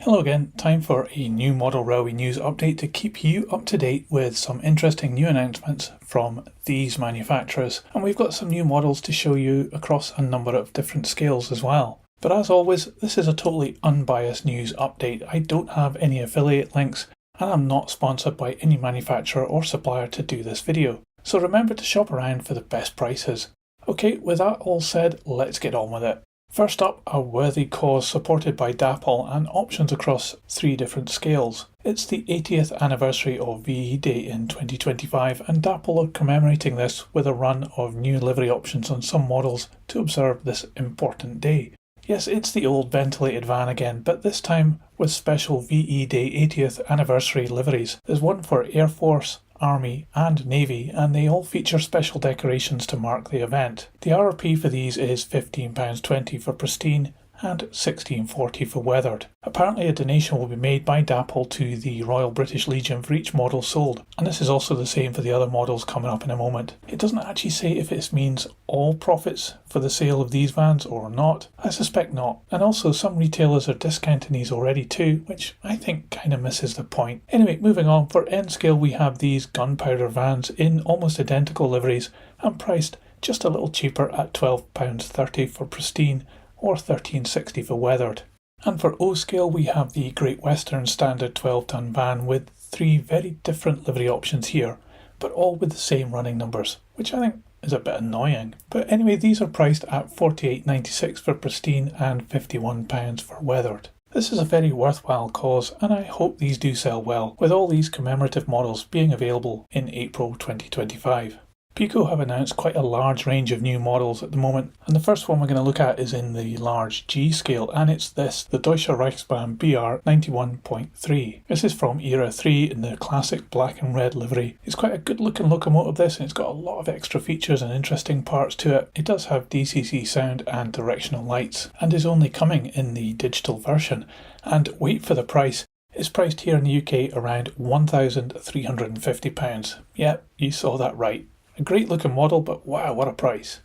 Hello again, time for a new Model Railway news update to keep you up to date with some interesting new announcements from these manufacturers. And we've got some new models to show you across a number of different scales as well. But as always, this is a totally unbiased news update. I don't have any affiliate links and I'm not sponsored by any manufacturer or supplier to do this video. So remember to shop around for the best prices. Okay, with that all said, let's get on with it. First up, a worthy cause supported by Dapol and options across 3 different scales. It's the 80th anniversary of VE Day in 2025 and Dapol are commemorating this with a run of new livery options on some models to observe this important day. Yes, it's the old ventilated van again, but this time with special VE Day 80th anniversary liveries. There's one for Air Force, Army and Navy, and they all feature special decorations to mark the event. The RRP for these is £15.20 for pristine and £16.40 for weathered. Apparently a donation will be made by Dapol to the Royal British Legion for each model sold, and this is also the same for the other models coming up in a moment. It doesn't actually say if it means all profits for the sale of these vans or not. I suspect not, and also some retailers are discounting these already too, which I think kind of misses the point. Anyway, moving on, for N scale we have these gunpowder vans in almost identical liveries and priced just a little cheaper at £12.30 for pristine or £13.60 for weathered. And for O scale we have the Great Western standard 12-ton van with 3 very different livery options here, but all with the same running numbers, which I think is a bit annoying. But anyway, these are priced at £48.96 for pristine and £51 for weathered. This is a very worthwhile cause and I hope these do sell well, with all these commemorative models being available in April 2025. Piko have announced quite a large range of new models at the moment, and the first one we're going to look at is in the large G scale, and it's this, the Deutsche Reichsbahn BR 91.3. This is from Era 3 in the classic black and red livery. It's quite a good looking locomotive this, and it's got a lot of extra features and interesting parts to it. It does have DCC sound and directional lights, and is only coming in the digital version. And wait for the price. It's priced here in the UK around £1,350. Yep, you saw that right. A great looking model, but wow, what a price.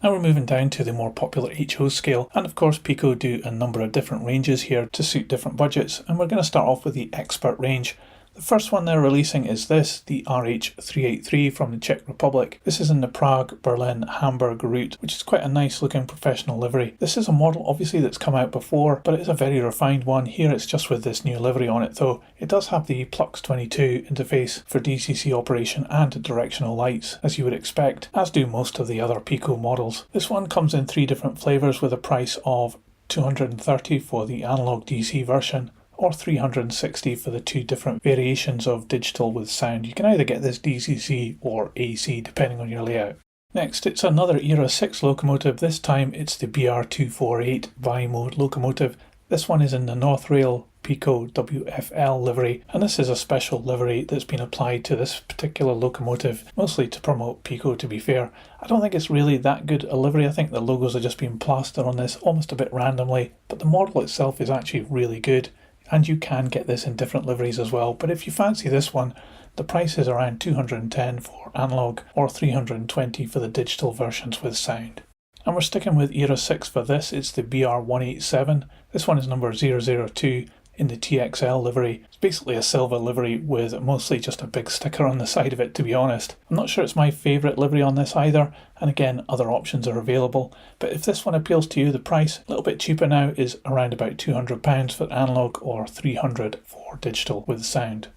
Now we're moving down to the more popular HO scale, and of course Piko do a number of different ranges here to suit different budgets, and we're going to start off with the Expert range. The first one they're releasing is this, the RH383 from the Czech Republic. This is in the Prague, Berlin, Hamburg route, which is quite a nice looking professional livery. This is a model obviously that's come out before, but it's a very refined one. Here it's just with this new livery on it though. It does have the Plux 22 interface for DCC operation and directional lights, as you would expect, as do most of the other Piko models. This one comes in 3 different flavours with a price of £230 for the analog DC version, or £360 for the 2 different variations of digital with sound. You can either get this DCC or AC depending on your layout. Next, it's another Era 6 locomotive. This time it's the BR248 bi-mode locomotive. This one is in the North Rail Piko WFL livery, and this is a special livery that's been applied to this particular locomotive, mostly to promote Piko, to be fair. I don't think it's really that good a livery. I think the logos are just being plastered on this almost a bit randomly, but the model itself is actually really good. And you can get this in different liveries as well, but if you fancy this one, the price is around £210 for analog or £320 for the digital versions with sound. And we're sticking with Era 6 for this. It's the BR187. This one is number 002 in the TXL livery. It's basically a silver livery with mostly just a big sticker on the side of it, to be honest. I'm not sure it's my favourite livery on this either, and again other options are available, but if this one appeals to you, the price, a little bit cheaper now, is around about £200 for analog or £300 for digital with sound.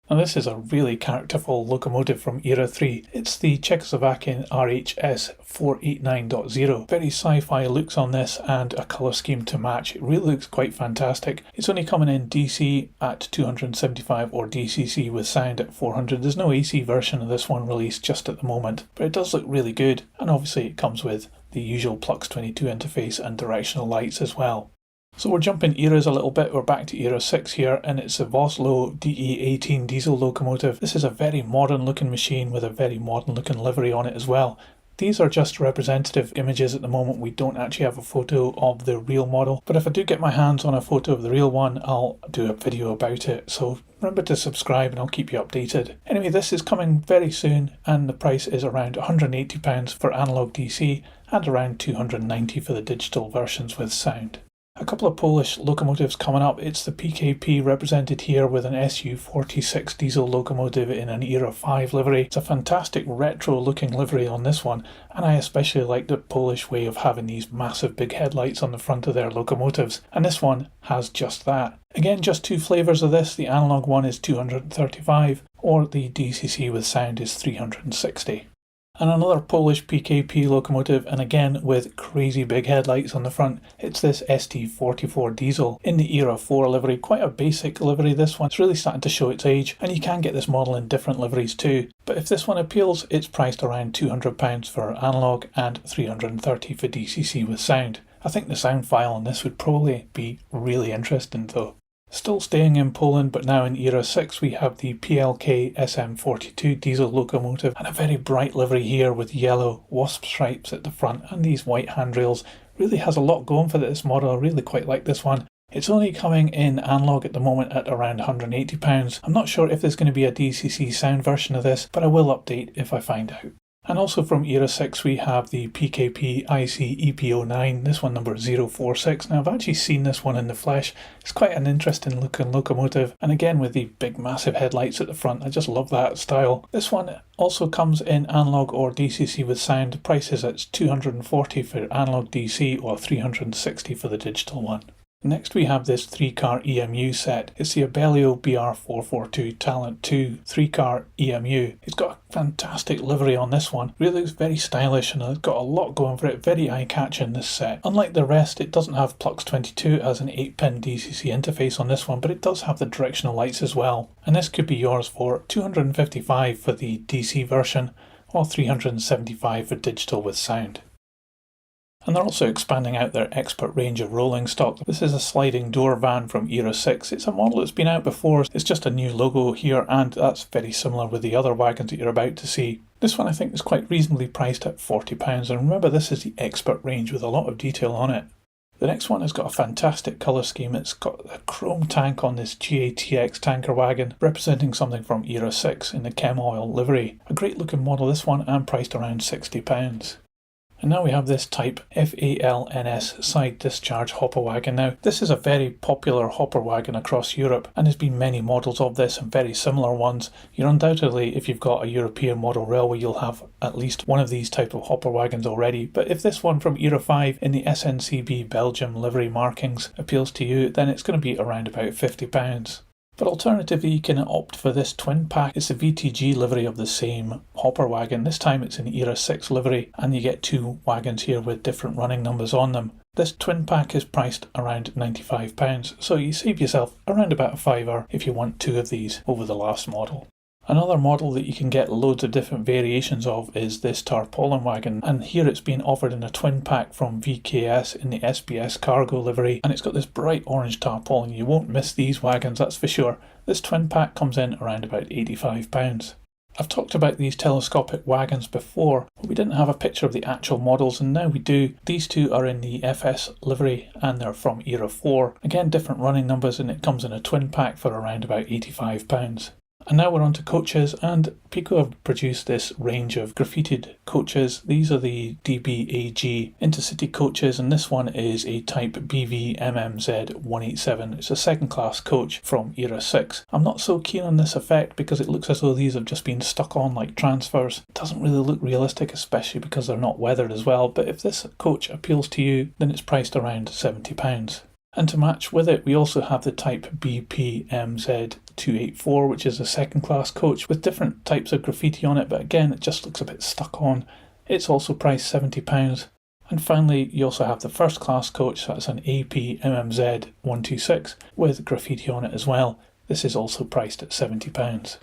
Now this is a really characterful locomotive from Era 3. It's the Czechoslovakian RHS 489.0. Very sci-fi looks on this and a colour scheme to match. It really looks quite fantastic. It's only coming in DC at £275 or DCC with sound at £400. There's no AC version of this one released just at the moment, but it does look really good, and obviously it comes with the usual Plux 22 interface and directional lights as well. So we're jumping eras a little bit. We're back to Era 6 here, and it's a Vossloh DE18 diesel locomotive. This is a very modern looking machine with a very modern looking livery on it as well. These are just representative images at the moment. We don't actually have a photo of the real model, but if I do get my hands on a photo of the real one, I'll do a video about it. So remember to subscribe and I'll keep you updated. Anyway, this is coming very soon, and the price is around £180 for analog DC and around £290 for the digital versions with sound. A couple of Polish locomotives coming up. It's the PKP represented here with an SU-46 diesel locomotive in an Era 5 livery. It's a fantastic retro looking livery on this one, and I especially like the Polish way of having these massive big headlights on the front of their locomotives, and this one has just that. Again, just two flavours of this. The analog one is 235 or the DCC with sound is 360. And another Polish PKP locomotive, and again with crazy big headlights on the front. It's this ST44 diesel in the Era 4 livery. Quite a basic livery this one. It's really starting to show its age, and you can get this model in different liveries too. But if this one appeals, it's priced around £200 for analog and £330 for DCC with sound. I think the sound file on this would probably be really interesting though. Still staying in Poland, but now in Era 6, we have the PLK SM42 diesel locomotive, and a very bright livery here with yellow wasp stripes at the front and these white handrails. Really has a lot going for this model. I really quite like this one. It's only coming in analog at the moment at around £180. I'm not sure if there's going to be a DCC sound version of this, but I will update if I find out. And also from Era 6 we have the PKP IC EP09, this one number 046. Now I've actually seen this one in the flesh. It's quite an interesting looking locomotive, and again with the big massive headlights at the front. I just love that style. This one also comes in analog or DCC with sound. The price is at $240 for analog DC or $360 for the digital one. Next we have this 3-car EMU set. It's the Abellio BR442 Talent 2 3-car EMU. It's got a fantastic livery on this one. Really looks very stylish and it's got a lot going for it. Very eye-catching this set. Unlike the rest, it doesn't have Plux 22 as an 8-pin DCC interface on this one, but it does have the directional lights as well. And this could be yours for $255 for the DC version or $375 for digital with sound. And they're also expanding out their expert range of rolling stock. This is a sliding door van from Era 6. It's a model that's been out before. It's just a new logo here, and that's very similar with the other wagons that you're about to see. This one I think is quite reasonably priced at £40, and remember this is the expert range with a lot of detail on it. The next one has got a fantastic colour scheme. It's got a chrome tank on this GATX tanker wagon, representing something from Era 6 in the chem oil livery. A great looking model this one, and priced around £60. And now we have this type FALNS side discharge hopper wagon. Now this is a very popular hopper wagon across Europe, and there's been many models of this and very similar ones. You're undoubtedly, if you've got a European model railway, you'll have at least one of these type of hopper wagons already. But if this one from Era 5 in the SNCB Belgium livery markings appeals to you, then it's going to be around about £50. But alternatively, you can opt for this twin pack. It's the VTG livery of the same hopper wagon. This time it's in Era 6 livery, and you get two wagons here with different running numbers on them. This twin pack is priced around £95, so you save yourself around about a £5 if you want two of these over the last model. Another model that you can get loads of different variations of is this tarpaulin wagon, and here it's being offered in a twin pack from VKS in the SBS cargo livery, and it's got this bright orange tarpaulin. You won't miss these wagons, that's for sure. This twin pack comes in around about £85. I've talked about these telescopic wagons before, but we didn't have a picture of the actual models, and now we do. These two are in the FS livery and they're from Era 4. Again, different running numbers, and it comes in a twin pack for around about £85. And now we're on to coaches, and Piko have produced this range of graffitied coaches. These are the DBAG intercity coaches, and this one is a type BV MMZ 187. It's a second class coach from Era 6. I'm not so keen on this effect because it looks as though these have just been stuck on like transfers. It doesn't really look realistic, especially because they're not weathered as well, but if this coach appeals to you, then it's priced around £70. And to match with it, we also have the type BPMZ 284, which is a second class coach with different types of graffiti on it, but again it just looks a bit stuck on. It's also priced £70. And finally you also have the first class coach, that's an AP MMZ 126 with graffiti on it as well. This is also priced at £70.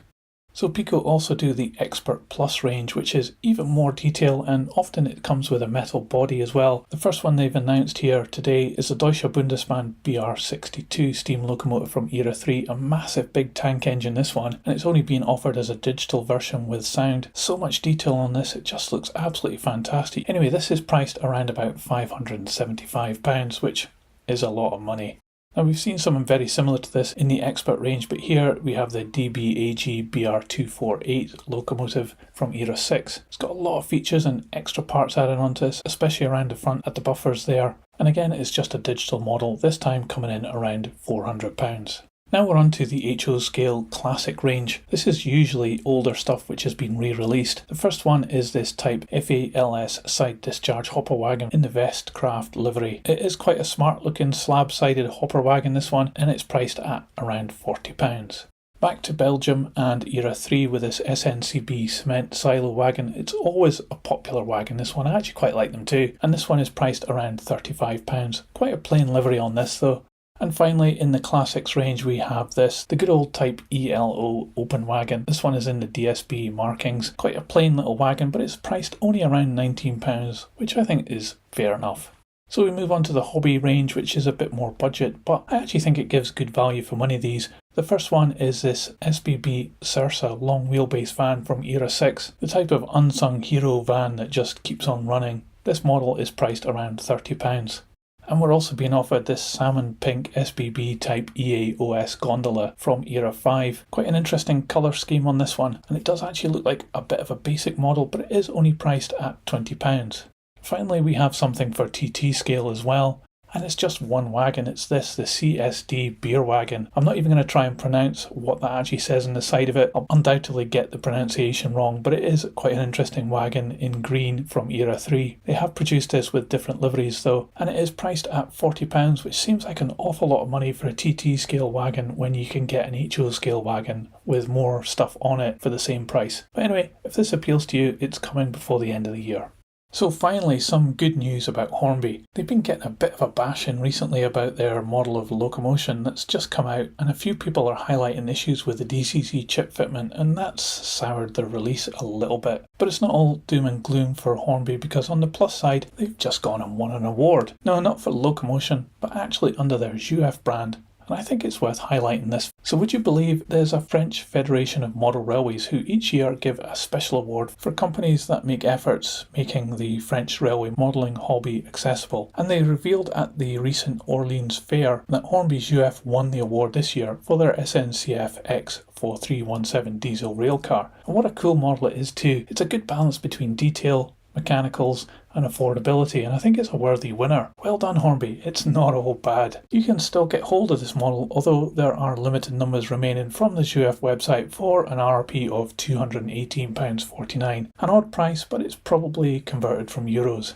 So Piko also do the Expert Plus range, which is even more detail, and often it comes with a metal body as well. The first one they've announced here today is the Deutsche Bundesbahn BR62 steam locomotive from Era 3, a massive big tank engine this one, and it's only being offered as a digital version with sound. So much detail on this, it just looks absolutely fantastic. Anyway, this is priced around about £575, which is a lot of money. Now we've seen something very similar to this in the Expert range, but here we have the DBAG BR248 locomotive from Era 6. It's got a lot of features and extra parts added onto this, especially around the front at the buffers there. and again it's just a digital model, this time coming in around £400. Now we're on to the Accurascale Classic range. This is usually older stuff which has been re-released. The first one is this Type FALS side discharge hopper wagon in the Vestcraft livery. It is quite a smart looking slab-sided hopper wagon, this one, and it's priced at around £40. Back to Belgium and Era 3 with this SNCB cement silo wagon. It's always a popular wagon, this one. I actually quite like them too. And this one is priced around £35. Quite a plain livery on this though. And finally, in the Classics range, we have this, the good old Type ELO open wagon. This one is in the DSB markings. Quite a plain little wagon, but it's priced only around £19, which I think is fair enough. So we move on to the hobby range, which is a bit more budget, but I actually think it gives good value for money, these. The first one is this SBB Sursa long wheelbase van from Era 6, the type of unsung hero van that just keeps on running. This model is priced around £30. And we're also being offered this salmon pink SBB type EAOS gondola from Era 5. Quite an interesting colour scheme on this one, and it does actually look like a bit of a basic model, but it is only priced at £20. Finally, we have something for TT scale as well, and it's just one wagon. It's this, the CSD beer wagon. I'm not even going to try and pronounce what that actually says on the side of it. I'll undoubtedly get the pronunciation wrong, but it is quite an interesting wagon in green from Era 3. They have produced this with different liveries though, and it is priced at £40, which seems like an awful lot of money for a TT scale wagon when you can get an HO scale wagon with more stuff on it for the same price. But anyway, if this appeals to you, it's coming before the end of the year. So finally, some good news about Hornby. They've been getting a bit of a bashing recently about their model of locomotion that's just come out, and a few people are highlighting issues with the DCC chip fitment, and that's soured their release a little bit. But it's not all doom and gloom for Hornby, because on the plus side, they've just gone and won an award. No, not for locomotion, but actually under their Jouef brand. And I think it's worth highlighting this. So would you believe there's a French Federation of Model Railways who each year give a special award for companies that make efforts making the French railway modelling hobby accessible. And they revealed at the recent Orleans Fair that Hornby Jouef won the award this year for their SNCF X4317 diesel railcar. And what a cool model it is too. It's a good balance between detail, mechanicals and affordability, and I think it's a worthy winner. Well done Hornby, it's not all bad. You can still get hold of this model, although there are limited numbers remaining from the Jouef website for an RRP of £218.49. An odd price, but it's probably converted from euros.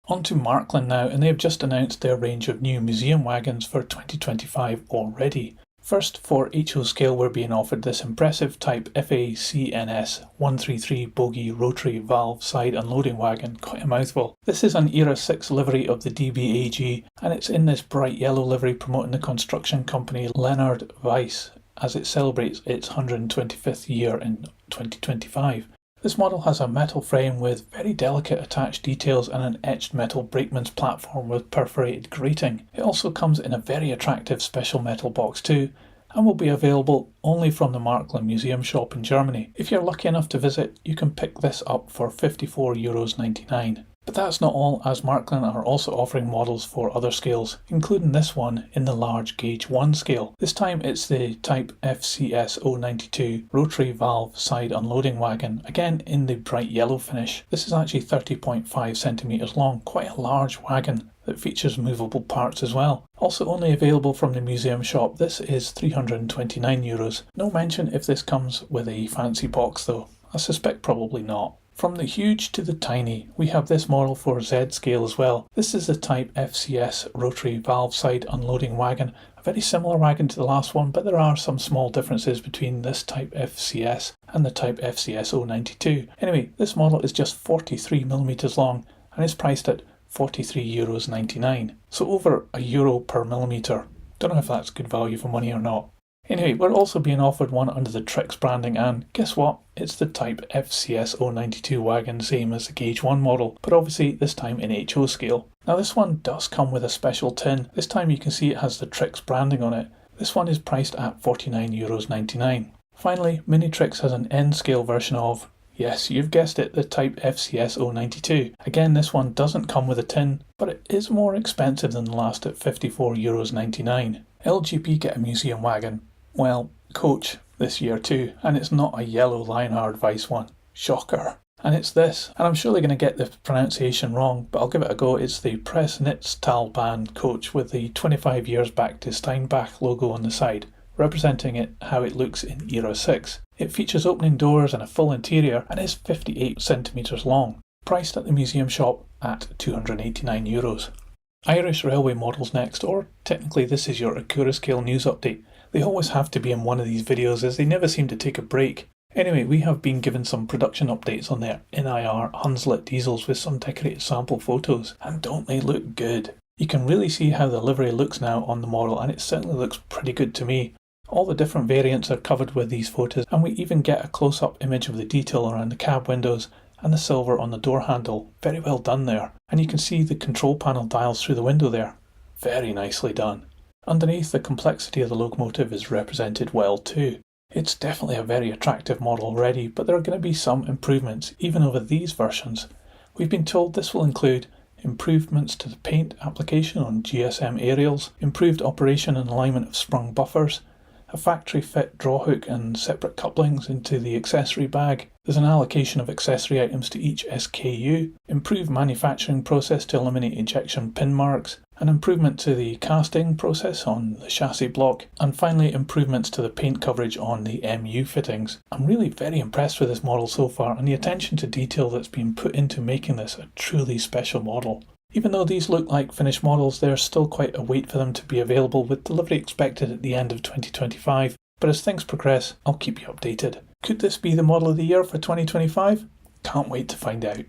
On to Marklin now, and they've just announced their range of new museum wagons for 2025 already. First, for HO scale, we're being offered this impressive Type FACNS 133 bogie rotary valve side unloading wagon, quite a mouthful. This is an Era 6 livery of the DBAG, and it's in this bright yellow livery promoting the construction company Leonard Weiss as it celebrates its 125th year in 2025. This model has a metal frame with very delicate attached details and an etched metal brakeman's platform with perforated grating. It also comes in a very attractive special metal box too, and will be available only from the Marklin Museum shop in Germany. If you're lucky enough to visit, you can pick this up for €54.99. But that's not all, as Marklin are also offering models for other scales, including this one in the large gauge 1 scale. This time it's the Type FCS 092 rotary valve side unloading wagon, again in the bright yellow finish. This is actually 30.5 centimeters long, quite a large wagon that features movable parts as well. Also only available from the museum shop, this is €329. No mention if this comes with a fancy box though. I suspect probably not. From the huge to the tiny, we have this model for Z scale as well. This is the Type FCS rotary valve side unloading wagon. A very similar wagon to the last one, but there are some small differences between this Type FCS and the Type FCS 092. Anyway, this model is just 43mm long and is priced at €43.99. So over €1 per millimetre. Don't know if that's good value for money or not. Anyway, we're also being offered one under the Trix branding, and guess what? It's the Type FCS 092 wagon, same as the Gauge 1 model, but obviously this time in HO scale. Now this one does come with a special tin. This time you can see it has the Trix branding on it. This one is priced at €49.99. Finally, Minitrix has an N scale version of, yes, you've guessed it, the Type FCS 092. Again, this one doesn't come with a tin, but it is more expensive than the last at €54.99. LGB get a museum wagon. Well, coach this year too, and it's not a yellow Lionheart Weiss one. Shocker. and it's this, and I'm surely going to get the pronunciation wrong, but I'll give it a go. It's the Pressnitztalbahn coach with the 25 years back to Steinbach logo on the side, representing it how it looks in Era 6. It features opening doors and a full interior and is 58 centimetres long, priced at the museum shop at €289. Irish Railway models next, or technically this is your Accurascale news update. They always have to be in one of these videos as they never seem to take a break. Anyway, we have been given some production updates on their NIR Hunslet diesels with some decorated sample photos, and don't they look good? You can really see how the livery looks now on the model, and it certainly looks pretty good to me. All the different variants are covered with these photos, and we even get a close-up image of the detail around the cab windows and the silver on the door handle. Very well done there. And you can see the control panel dials through the window there. Very nicely done. Underneath, the complexity of the locomotive is represented well too. It's definitely a very attractive model already, but there are going to be some improvements even over these versions. We've been told this will include improvements to the paint application on GSM aerials, improved operation and alignment of sprung buffers, a factory fit drawhook and separate couplings into the accessory bag. There's an allocation of accessory items to each SKU, improved manufacturing process to eliminate ejection pin marks, an improvement to the casting process on the chassis block, and finally improvements to the paint coverage on the MU fittings. I'm really very impressed with this model so far, and the attention to detail that's been put into making this a truly special model. Even though these look like finished models, there's still quite a wait for them to be available, with delivery expected at the end of 2025, but as things progress, I'll keep you updated. Could this be the model of the year for 2025? Can't wait to find out.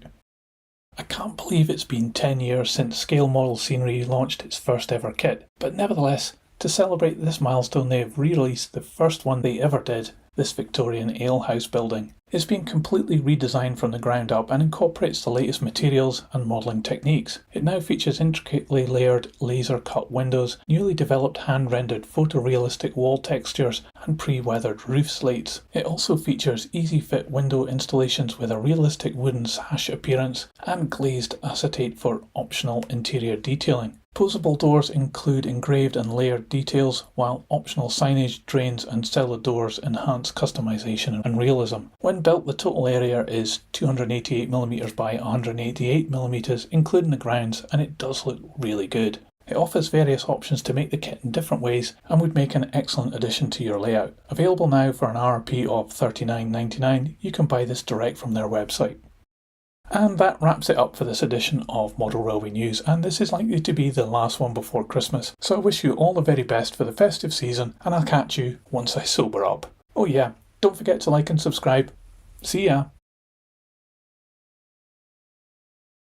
I can't believe it's been 10 years since Scale Model Scenery launched its first ever kit, but nevertheless, to celebrate this milestone they have re-released the first one they ever did, this Victorian alehouse building. It's been completely redesigned from the ground up and incorporates the latest materials and modelling techniques. It now features intricately layered laser-cut windows, newly developed hand-rendered photorealistic wall textures and pre-weathered roof slates. It also features easy-fit window installations with a realistic wooden sash appearance and glazed acetate for optional interior detailing. Posable doors include engraved and layered details, while optional signage, drains and cellar doors enhance customization and realism. When built, the total area is 288mm by 188mm, including the grounds, and it does look really good. It offers various options to make the kit in different ways and would make an excellent addition to your layout. Available now for an RRP of $39.99, you can buy this direct from their website. And that wraps it up for this edition of Model Railway News, and this is likely to be the last one before Christmas, so I wish you all the very best for the festive season, and I'll catch you once I sober up. Oh yeah, don't forget to like and subscribe. See ya!